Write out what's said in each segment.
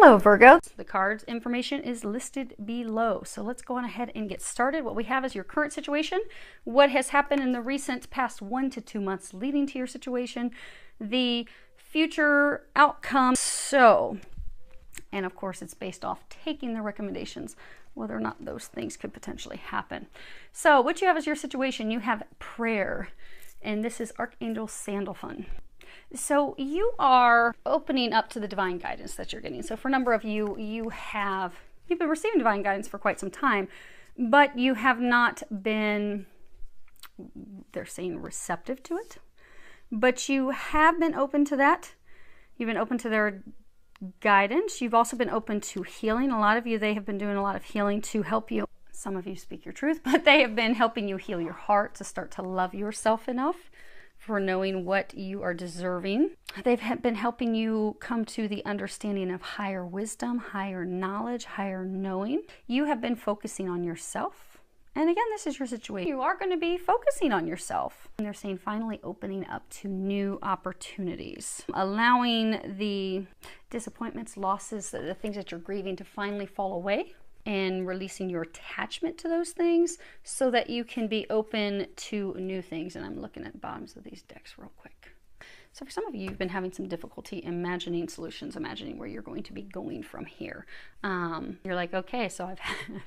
Hello, Virgo. The card's information is listed below. So let's go on ahead and get started. What we have is your current situation, what has happened in the recent past 1 to 2 months leading to your situation, the future outcome. So, and of course, it's based off taking the recommendations, whether or not those things could potentially happen. So what you have is your situation. You have prayer, and this is Archangel Sandalphon. So you are opening up to the divine guidance that you're getting. So for a number of you, you've been receiving divine guidance for quite some time, but you have not been, they're saying, receptive to it. But you have been open to that. You've been open to their guidance. You've also been open to healing. A lot of you, they have been doing a lot of healing to help you. Some of you speak your truth, but they have been helping you heal your heart, to start to love yourself enough for knowing what you are deserving. They've been helping you come to the understanding of higher wisdom, higher knowledge, higher knowing. You have been focusing on yourself. And again, this is your situation. You are going to be focusing on yourself. And they're saying finally opening up to new opportunities, allowing the disappointments, losses, the things that you're grieving to finally fall away, and releasing your attachment to those things so that you can be open to new things. And I'm looking at the bottoms of these decks real quick. So for some of you, you've been having some difficulty imagining solutions, imagining where you're going to be going from here. You're like, okay, so I've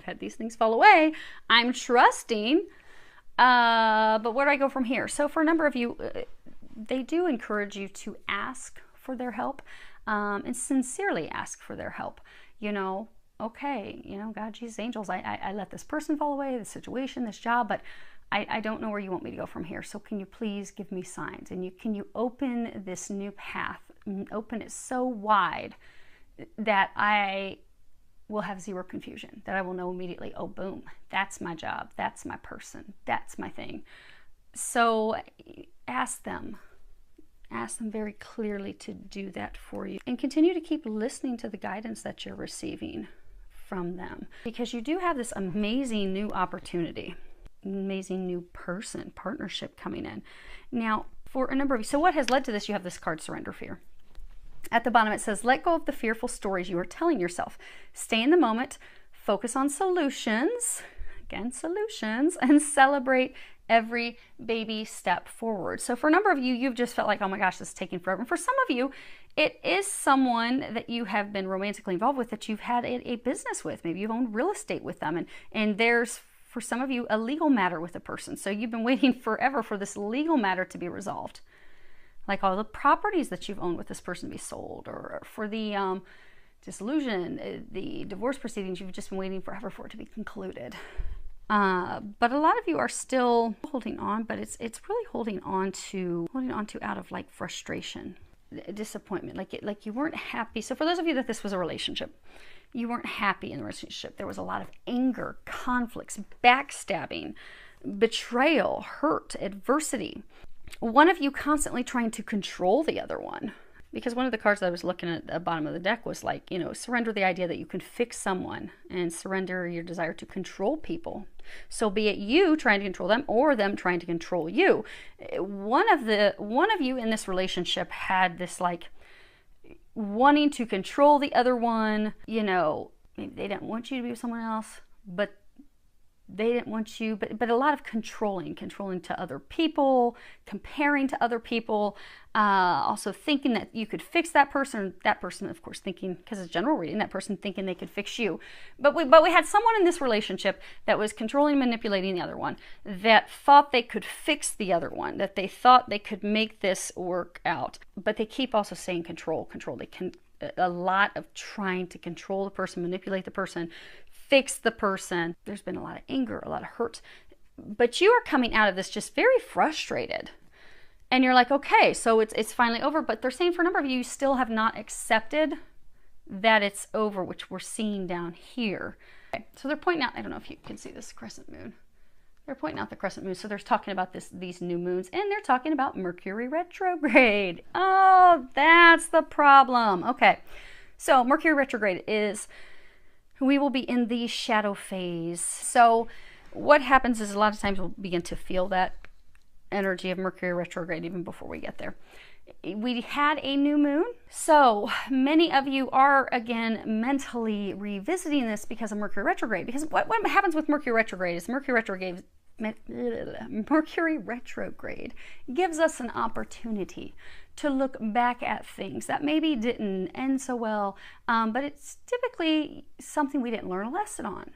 had these things fall away. I'm trusting, but where do I go from here? So for a number of you, they do encourage you to ask for their help, and sincerely ask for their help. You know, okay, you know, God, Jesus, angels, I let this person fall away, this situation, this job, but I don't know where you want me to go from here. So can you please give me signs? And can you open this new path, open it so wide that I will have zero confusion, that I will know immediately, oh, boom, that's my job, that's my person, that's my thing. So ask them very clearly to do that for you, and continue to keep listening to the guidance that you're receiving from them, because you do have this amazing new opportunity, amazing new partnership coming in. Now, for a number of you, so what has led to this? You have this card, Surrender Fear. At the bottom, it says, let go of the fearful stories you are telling yourself. Stay in the moment, focus on solutions, again, solutions, and celebrate every baby step forward. So for a number of you, you've just felt like, oh my gosh, this is taking forever. And for some of you, it is someone that you have been romantically involved with, that you've had a business with. Maybe you've owned real estate with them. And there's, for some of you, a legal matter with a person. So you've been waiting forever for this legal matter to be resolved. Like all the properties that you've owned with this person to be sold, or for the dissolution, the divorce proceedings, you've just been waiting forever for it to be concluded. But a lot of you are still holding on, but it's really holding on to out of like frustration, disappointment, like you weren't happy. So for those of you that this was a relationship, you weren't happy in the relationship. There was a lot of anger, conflicts, backstabbing, betrayal, hurt, adversity. One of you constantly trying to control the other one. Because one of the cards that I was looking at the bottom of the deck was like, you know, surrender the idea that you can fix someone, and surrender your desire to control people. So be it you trying to control them, or them trying to control you. One of you in this relationship had this like wanting to control the other one. You know, maybe they didn't want you to be with someone else, but they didn't want you, but a lot of controlling to other people, comparing to other people, also thinking that you could fix that person, of course, thinking, because it's general reading, that person thinking they could fix you. But we had someone in this relationship that was controlling, manipulating the other one, that thought they could fix the other one, that they thought they could make this work out. But they keep also saying control. They can, a lot of trying to control the person, manipulate the person, fix the person. There's been a lot of anger, a lot of hurt, but you are coming out of this just very frustrated, and you're like, okay, so it's finally over. But they're saying for a number of you, you still have not accepted that it's over, which we're seeing down here. Okay, so they're pointing out, I don't know if you can see this crescent moon. They're pointing out the crescent moon. So they're talking about these new moons, and they're talking about Mercury retrograde. Oh, that's the problem. Okay, so Mercury retrograde is, we will be in the shadow phase. So what happens is a lot of times we'll begin to feel that energy of Mercury retrograde even before we get there. We had a new moon. So many of you are, again, mentally revisiting this because of Mercury retrograde. Because what happens with Mercury retrograde is Mercury retrograde gives us an opportunity to look back at things that maybe didn't end so well, but it's typically something we didn't learn a lesson on.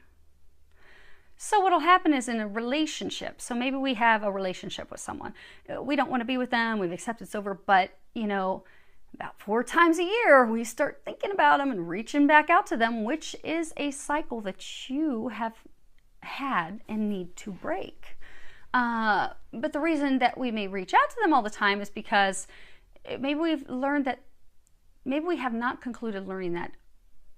So what'll happen is in a relationship, so maybe we have a relationship with someone. We don't want to be with them, we've accepted it's over, but about 4 times a year, we start thinking about them and reaching back out to them, which is a cycle that you have had and need to break. But the reason that we may reach out to them all the time is because maybe we've learned that, maybe we have not concluded learning that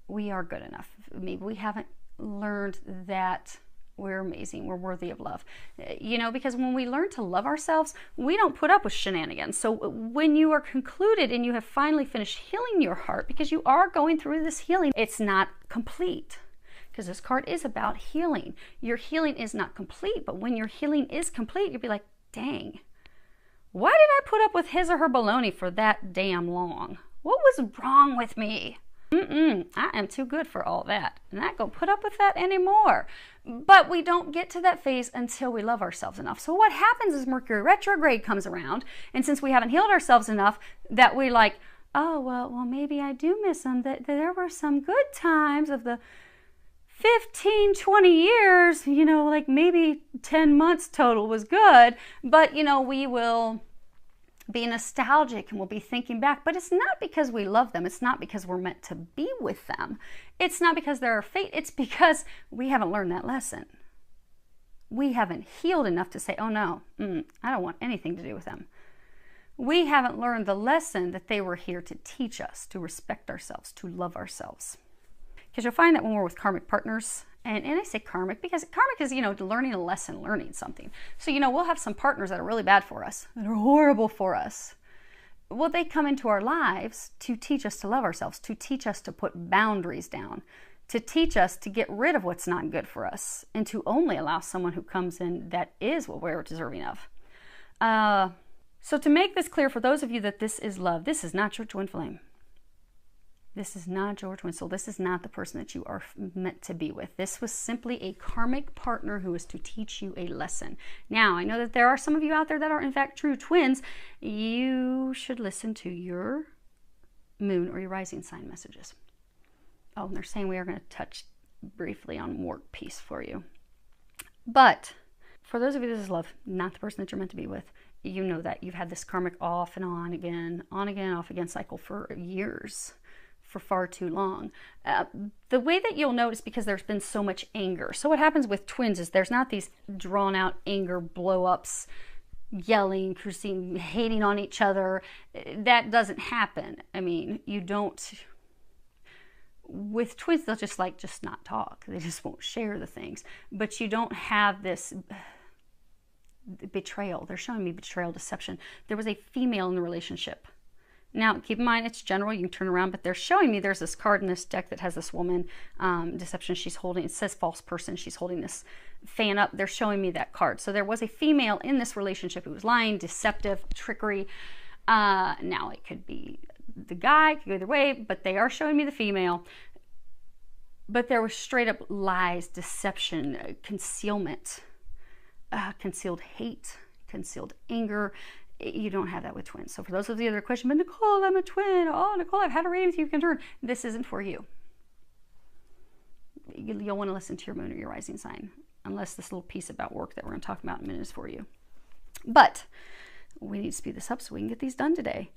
we are good enough. Maybe we haven't learned that we're amazing, we're worthy of love. Because when we learn to love ourselves, we don't put up with shenanigans. So when you are concluded and you have finally finished healing your heart, because you are going through this healing, it's not complete. Because this card is about healing. Your healing is not complete, but when your healing is complete, you'll be like, dang, why did I put up with his or her baloney for that damn long? What was wrong with me? I am too good for all that. I'm not going to put up with that anymore. But we don't get to that phase until we love ourselves enough. So what happens is Mercury retrograde comes around, and since we haven't healed ourselves enough, that we're like, oh, well, maybe I do miss them. There were some good times of the 15, 20 years, like maybe 10 months total was good, but, we will be nostalgic and we'll be thinking back, but it's not because we love them. It's not because we're meant to be with them. It's not because they're our fate. It's because we haven't learned that lesson. We haven't healed enough to say, oh no, I don't want anything to do with them. We haven't learned the lesson that they were here to teach us, to respect ourselves, to love ourselves. Because you'll find that when we're with karmic partners, and I say karmic because karmic is, learning a lesson, learning something. So, we'll have some partners that are really bad for us, that are horrible for us. Well, they come into our lives to teach us to love ourselves, to teach us to put boundaries down, to teach us to get rid of what's not good for us, and to only allow someone who comes in that is what we're deserving of. So to make this clear for those of you that this is love, this is not your twin flame. This is not your twin soul. This is not the person that you are meant to be with. This was simply a karmic partner who is to teach you a lesson. Now, I know that there are some of you out there that are in fact true twins. You should listen to your moon or your rising sign messages. Oh, and they're saying we are going to touch briefly on work peace for you. But for those of you this is love, not the person that you're meant to be with, you know that you've had this karmic off and on again, off again cycle for years. For far too long. The way that you'll notice, because there's been so much anger. So what happens with twins is there's not these drawn out anger blow-ups, yelling, cursing, hating on each other. That doesn't happen. I mean, you don't. With twins, they'll just not talk. They just won't share the things. But you don't have this betrayal. They're showing me betrayal, deception. There was a female in the relationship. Now, keep in mind, it's general. You can turn around, but they're showing me there's this card in this deck that has this woman, deception. She's holding, it says false person. She's holding this fan up. They're showing me that card. So there was a female in this relationship who was lying, deceptive, trickery. Now, it could be the guy, it could go either way, but they are showing me the female. But there was straight up lies, deception, concealment, concealed hate, concealed anger. You don't have that with twins. So for those of you that are questioning, but Nicole, I'm a twin. Oh, Nicole, I've had a reading with you. You can turn. This isn't for you. You'll want to listen to your moon or your rising sign, unless this little piece about work that we're going to talk about in a minute is for you. But we need to speed this up so we can get these done today.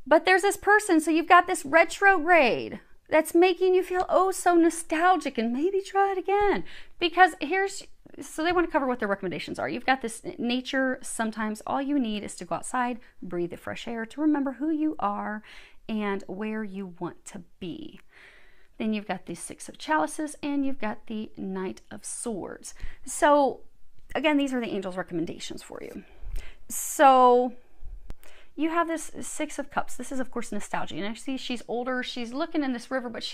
But there's this person. So you've got this retrograde that's making you feel oh so nostalgic, and maybe try it again. Because so they want to cover what their recommendations are. You've got this nature. Sometimes all you need is to go outside, breathe the fresh air, to remember who you are and where you want to be. Then you've got the Six of Chalices, and you've got the Knight of Swords. So again, these are the angels' recommendations for you. So you have this Six of Cups. This is, of course, nostalgia. And actually, she's older. She's looking in this river, but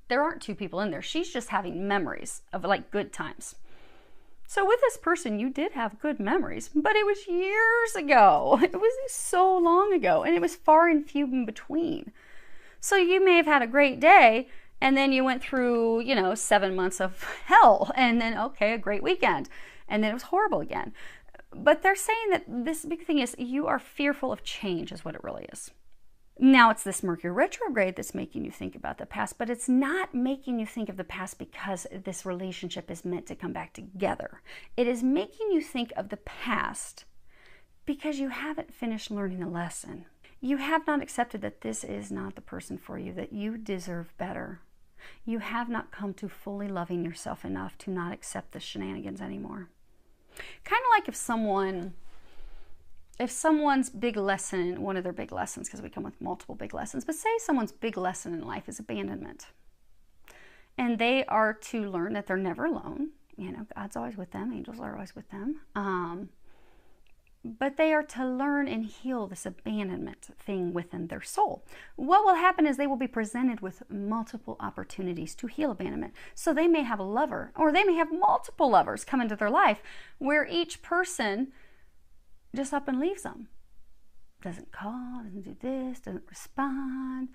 there aren't two people in there. She's just having memories of like good times. So with this person, you did have good memories, but it was years ago. It was so long ago, and it was far and few in between. So you may have had a great day, and then you went through, 7 months of hell, and then, okay, a great weekend, and then it was horrible again. But they're saying that this big thing is you are fearful of change is what it really is. Now, it's this Mercury retrograde that's making you think about the past, but it's not making you think of the past because this relationship is meant to come back together. It is making you think of the past because you haven't finished learning a lesson. You have not accepted that this is not the person for you, that you deserve better. You have not come to fully loving yourself enough to not accept the shenanigans anymore. Kind of like if someone's big lesson, one of their big lessons, because we come with multiple big lessons, but say someone's big lesson in life is abandonment. And they are to learn that they're never alone. God's always with them. Angels are always with them. But they are to learn and heal this abandonment thing within their soul. What will happen is they will be presented with multiple opportunities to heal abandonment. So they may have a lover, or they may have multiple lovers come into their life where each person just up and leaves them. Doesn't call, doesn't do this, doesn't respond.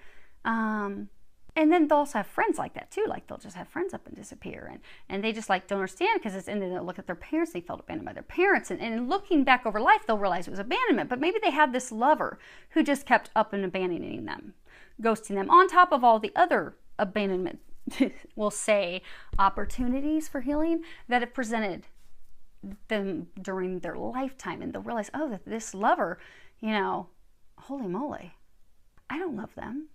And then they'll also have friends like that too. Like they'll just have friends up and disappear. And they just don't understand because and then they'll look at their parents. They felt abandoned by their parents. And looking back over life, they'll realize it was abandonment. But maybe they had this lover who just kept up and abandoning them, ghosting them, on top of all the other abandonment, we'll say, opportunities for healing that have presented them during their lifetime. And they'll realize, oh, that this lover, holy moly, I don't love them.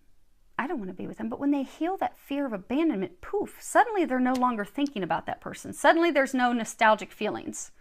I don't want to be with them. But when they heal that fear of abandonment, poof, suddenly they're no longer thinking about that person. Suddenly there's no nostalgic feelings.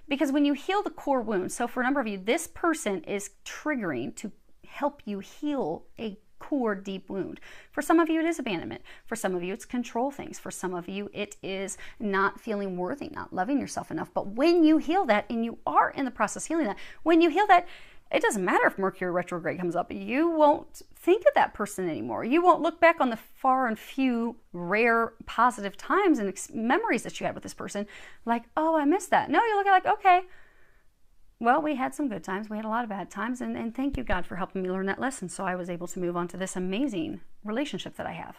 Because when you heal the core wound, so for a number of you, this person is triggering to help you heal a core deep wound. For some of you, it is abandonment. For some of you, it's control things. For some of you, it is not feeling worthy, not loving yourself enough. But when you heal that, and you are in the process of healing that, when you heal that, it doesn't matter if Mercury retrograde comes up. You won't think of that person anymore. You won't look back on the far and few rare positive times and memories that you had with this person like, oh, I missed that. No, you look at okay, well, we had some good times. We had a lot of bad times. And thank you, God, for helping me learn that lesson so I was able to move on to this amazing relationship that I have.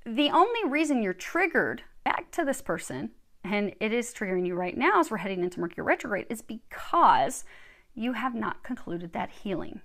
The only reason you're triggered back to this person, and it is triggering you right now as we're heading into Mercury retrograde, is because you have not concluded that healing.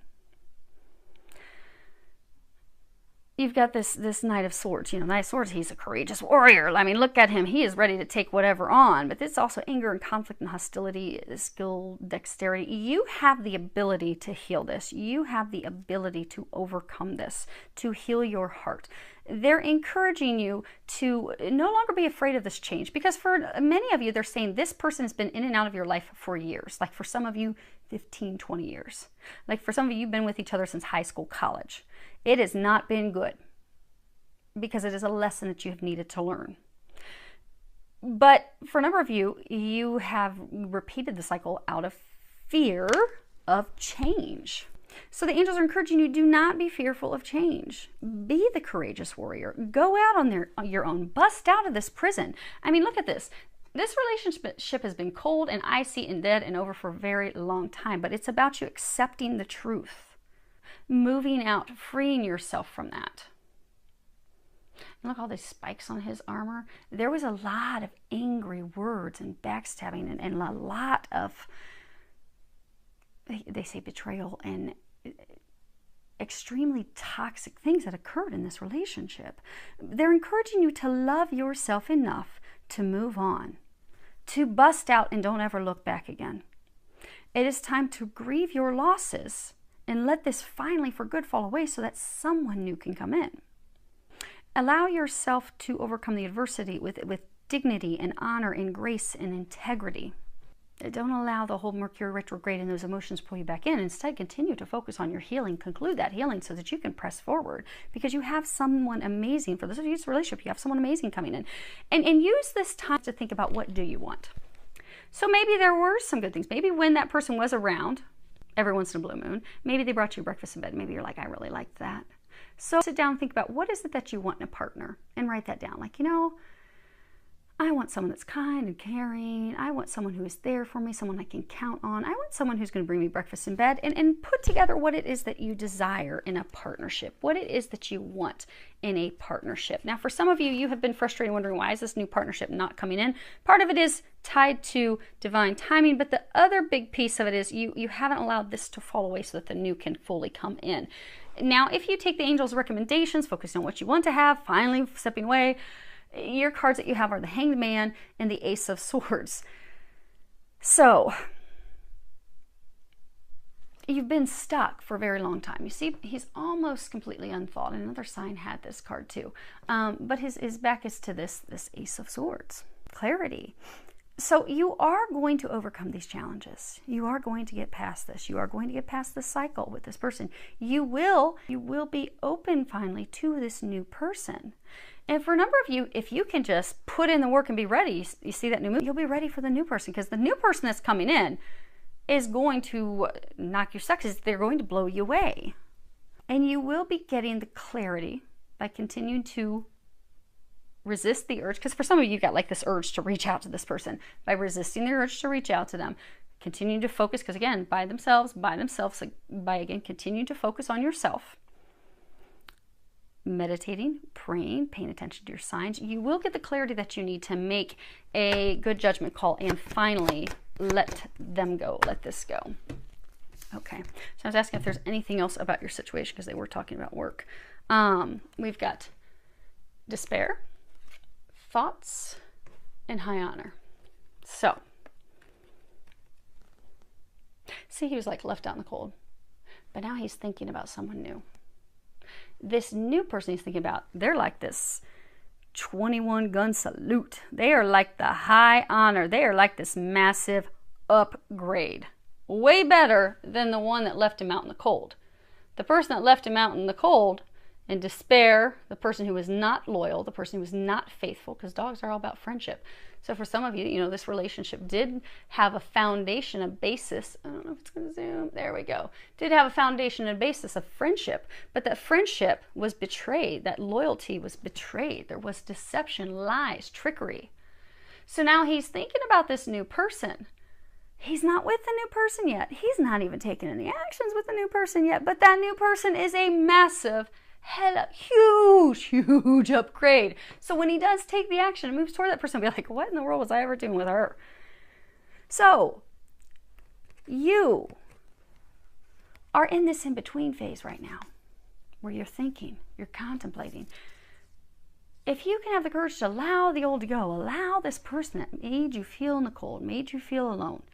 You've got this Knight of Swords. Knight of Swords, he's a courageous warrior. I mean, look at him. He is ready to take whatever on. But it's also anger and conflict and hostility, skill, dexterity. You have the ability to heal this. You have the ability to overcome this, to heal your heart. They're encouraging you to no longer be afraid of this change, because for many of you, they're saying this person has been in and out of your life for years. Like for some of you, 15, 20 years. Like for some of you, you've been with each other since high school, college. It has not been good because it is a lesson that you have needed to learn. But for a number of you, you have repeated the cycle out of fear of change. So the angels are encouraging you, do not be fearful of change. Be the courageous warrior. Go out on your own. Bust out of this prison. I mean, look at this. This relationship has been cold and icy and dead and over for a very long time, but it's about you accepting the truth, moving out, freeing yourself from that. And look, all these spikes on his armor. There was a lot of angry words and backstabbing and a lot of, they say, betrayal and extremely toxic things that occurred in this relationship. They're encouraging you to love yourself enough to move on, to bust out and don't ever look back again. It is time to grieve your losses and let this finally for good fall away so that someone new can come in. Allow yourself to overcome the adversity with dignity and honor and grace and integrity. Don't allow the whole Mercury retrograde and those emotions pull you back in. Instead, continue to focus on your healing. Conclude that healing so that you can press forward, because you have someone amazing for this relationship. You have someone amazing coming in. And use this time to think about, what do you want? So maybe there were some good things. Maybe when that person was around every once in a blue moon, maybe they brought you breakfast in bed. Maybe you're like, I really liked that. So sit down and think about, what is it that you want in a partner? And write that down. Like, I want someone that's kind and caring. I want someone who is there for me, someone I can count on. I want someone who's going to bring me breakfast in bed, and put together what it is that you desire in a partnership, what it is that you want in a partnership. Now, for some of you, you have been frustrated wondering, why is this new partnership not coming in? Part of it is tied to divine timing, but the other big piece of it is you haven't allowed this to fall away so that the new can fully come in. Now, if you take the angel's recommendations, focusing on what you want to have, finally stepping away, your cards that you have are the Hanged Man and the Ace of Swords. So, you've been stuck for a very long time. You see, he's almost completely unthawed. Another sign had this card too. But his back is to this Ace of Swords. Clarity. So you are going to overcome these challenges. You are going to get past this. You are going to get past this cycle with this person. You will be open finally to this new person. And for a number of you, if you can just put in the work and be ready, you see that new move, you'll be ready for the new person, because the new person that's coming in is going to knock your socks. They're going to blow you away. And you will be getting the clarity by continuing to resist the urge, because for some of you, you've got like this urge to reach out to this person. By resisting the urge to reach out to them, continue to focus, because again, by themselves, like by again continuing to focus on yourself, meditating, praying, paying attention to your signs, you will get the clarity that you need to make a good judgment call and finally let them go, let this go. Okay, so I was asking if there's anything else about your situation, because they were talking about work. We've got despair, thoughts, and high honor. So, see, he was like left out in the cold, but now he's thinking about someone new. This new person he's thinking about, they're like this 21 gun salute. They are like the high honor. They are like this massive upgrade. Way better than the one that left him out in the cold. The person that left him out in the cold in despair, the person who was not loyal, the person who was not faithful, because dogs are all about friendship. So for some of you, you know, this relationship did have a foundation, a basis. I don't know if it's going to zoom. There we go. Did have a foundation and basis of friendship, but that friendship was betrayed. That loyalty was betrayed. There was deception, lies, trickery. So now he's thinking about this new person. He's not with the new person yet. He's not even taking any actions with the new person yet, but that new person is a massive, huge upgrade. So when he does take the action and moves toward that person, he'll be like, what in the world was I ever doing with her? So you are in this in-between phase right now, where you're thinking, you're contemplating. If you can have the courage to allow the old to go, allow this person that made you feel in the cold, made you feel alone,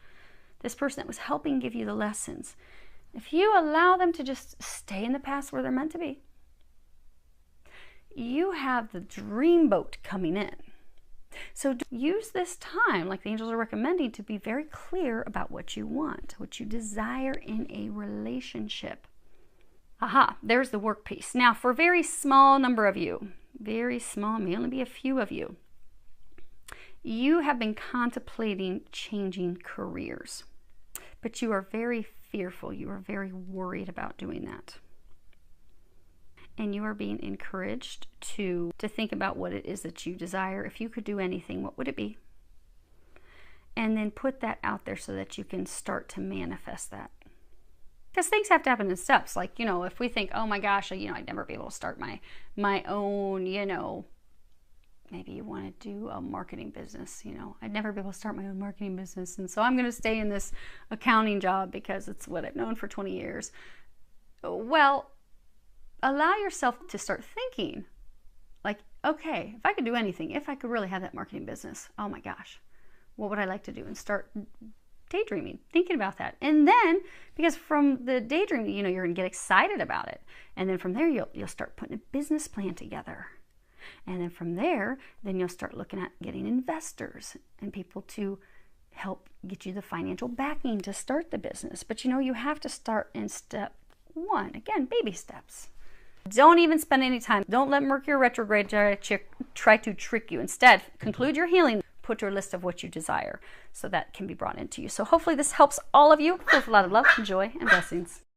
this person that was helping give you the lessons, if you allow them to just stay in the past where they're meant to be, you have the dream boat coming in. So use this time, like the angels are recommending, to be very clear about what you want, what you desire in a relationship. Aha, there's the work piece. Now, for a very small number of you, very small, may only be a few of you, you have been contemplating changing careers, but you are very fearful. You are very worried about doing that. And you are being encouraged to think about what it is that you desire. If you could do anything, what would it be? And then put that out there so that you can start to manifest that. Because things have to happen in steps. Like, you know, if we think, oh my gosh, you know, I'd never be able to start my own, you know, maybe you want to do a marketing business, you know, I'd never be able to start my own marketing business. And so I'm going to stay in this accounting job because it's what I've known for 20 years. Well, allow yourself to start thinking like, okay, if I could do anything, if I could really have that marketing business, oh my gosh, what would I like to do? And start daydreaming, thinking about that. And then, because from the daydreaming, you know, you're going to get excited about it. And then from there, you'll start putting a business plan together. And then from there, then you'll start looking at getting investors and people to help get you the financial backing to start the business. But you know, you have to start in step one. Again, baby steps. Don't even spend any time. Don't let Mercury retrograde try to trick you. Instead, conclude your healing. Put your list of what you desire so that can be brought into you. So hopefully this helps all of you. With a lot of love, joy, and blessings.